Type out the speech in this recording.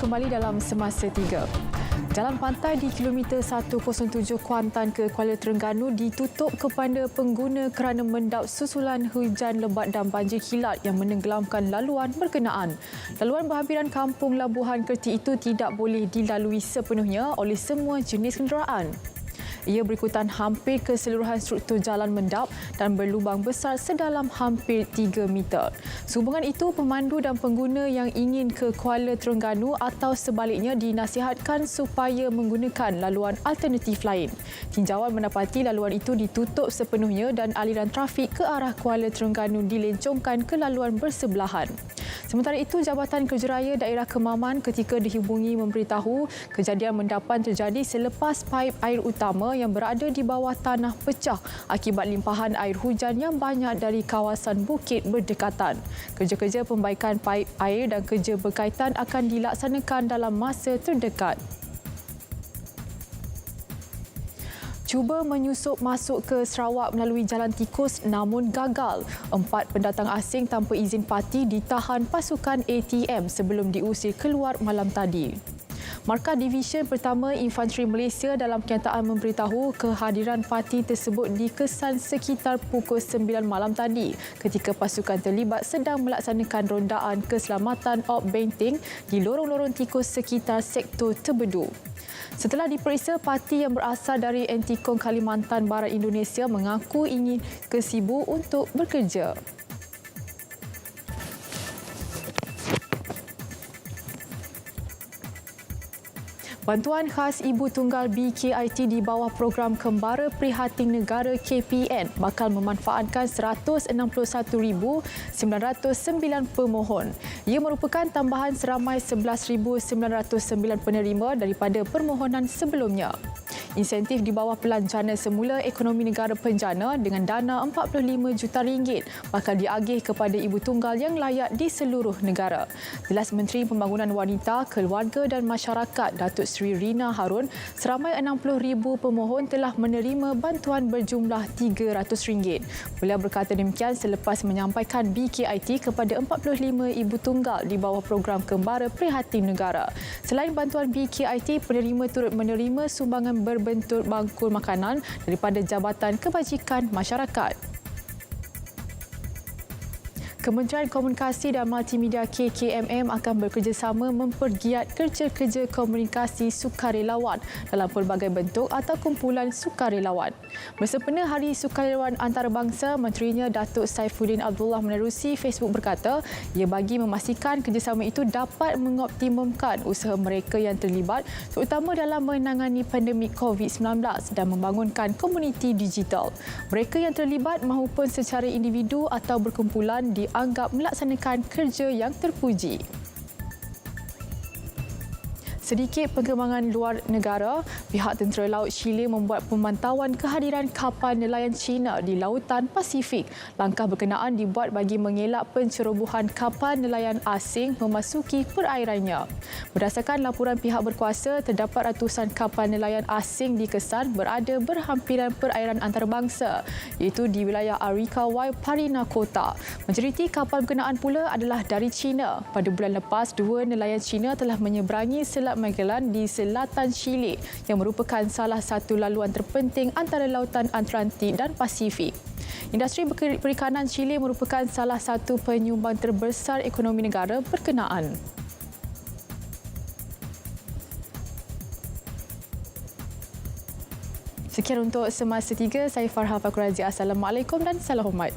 kembali dalam Semasa 3. Jalan pantai di kilometer 107 Kuantan ke Kuala Terengganu ditutup kepada pengguna kerana mendap susulan hujan lebat dan banjir kilat yang menenggelamkan laluan berkenaan. Laluan berhampiran kampung Labuhan Kerti itu tidak boleh dilalui sepenuhnya oleh semua jenis kenderaan. Ia berikutan hampir keseluruhan struktur jalan mendap dan berlubang besar sedalam hampir 3 meter. Sehubungan itu, pemandu dan pengguna yang ingin ke Kuala Terengganu atau sebaliknya dinasihatkan supaya menggunakan laluan alternatif lain. Tinjauan mendapati laluan itu ditutup sepenuhnya dan aliran trafik ke arah Kuala Terengganu dilencongkan ke laluan bersebelahan. Sementara itu, Jabatan Kerja Raya Daerah Kemaman ketika dihubungi memberitahu kejadian mendapan terjadi selepas paip air utama yang berada di bawah tanah pecah akibat limpahan air hujan yang banyak dari kawasan bukit berdekatan. Kerja-kerja pembaikan paip air dan kerja berkaitan akan dilaksanakan dalam masa terdekat. Cuba menyusup masuk ke Sarawak melalui jalan tikus namun gagal. 4 pendatang asing tanpa izin parti ditahan pasukan ATM sebelum diusir keluar malam tadi. Markah Divisyen Pertama Infanteri Malaysia dalam kenyataan memberitahu kehadiran parti tersebut dikesan sekitar pukul 9 malam tadi ketika pasukan terlibat sedang melaksanakan rondaan keselamatan Op Benting di lorong-lorong tikus sekitar sektor Terbedu. Setelah diperiksa, parti yang berasal dari Antikong Kalimantan Barat Indonesia mengaku ingin ke Sibu untuk bekerja. Bantuan khas Ibu Tunggal BKIT di bawah program Kembara Prihatin Negara KPN bakal memanfaatkan 161,909 pemohon. Ia merupakan tambahan seramai 11,909 penerima daripada permohonan sebelumnya. Insentif di bawah Pelan Jana Semula Ekonomi Negara Penjana dengan dana RM45 juta bakal diagih kepada ibu tunggal yang layak di seluruh negara. Jelas Menteri Pembangunan Wanita, Keluarga dan Masyarakat Datuk Seri Rina Harun, seramai 60,000 pemohon telah menerima bantuan berjumlah RM300. Beliau berkata demikian selepas menyampaikan BKIT kepada 45 ibu tunggal di bawah program Kembara Prihatin Negara. Selain bantuan BKIT, penerima turut menerima sumbangan berbentuk bangkul makanan daripada Jabatan Kebajikan Masyarakat. Kementerian Komunikasi dan Multimedia KKMM akan bekerjasama mempergiat kerja-kerja komunikasi sukarelawan dalam pelbagai bentuk atau kumpulan sukarelawan. Bersempena Hari Sukarelawan Antarabangsa, Menterinya Datuk Saifuddin Abdullah menerusi Facebook berkata, ia bagi memastikan kerjasama itu dapat mengoptimumkan usaha mereka yang terlibat terutama dalam menangani pandemik COVID-19 dan membangunkan komuniti digital. Mereka yang terlibat maupun secara individu atau berkumpulan dianggap melaksanakan kerja yang terpuji. Sedikit pengembangan luar negara, pihak Tentera Laut Chile membuat pemantauan kehadiran kapal nelayan China di Lautan Pasifik. Langkah berkenaan dibuat bagi mengelak pencerobohan kapal nelayan asing memasuki perairannya. Berdasarkan laporan pihak berkuasa, terdapat ratusan kapal nelayan asing dikesan berada berhampiran perairan antarabangsa, iaitu di wilayah Arikawai, Parinakota. Majoriti kapal berkenaan pula adalah dari China. Pada bulan lepas, 2 nelayan China telah menyeberangi Selat Magellan di selatan Chile yang merupakan salah satu laluan terpenting antara lautan Atlantik dan Pasifik. Industri perikanan Chile merupakan salah satu penyumbang terbesar ekonomi negara berkenaan. Sekian untuk Semasa 3, saya Farha Fakhrazi. Assalamualaikum dan salam hormat.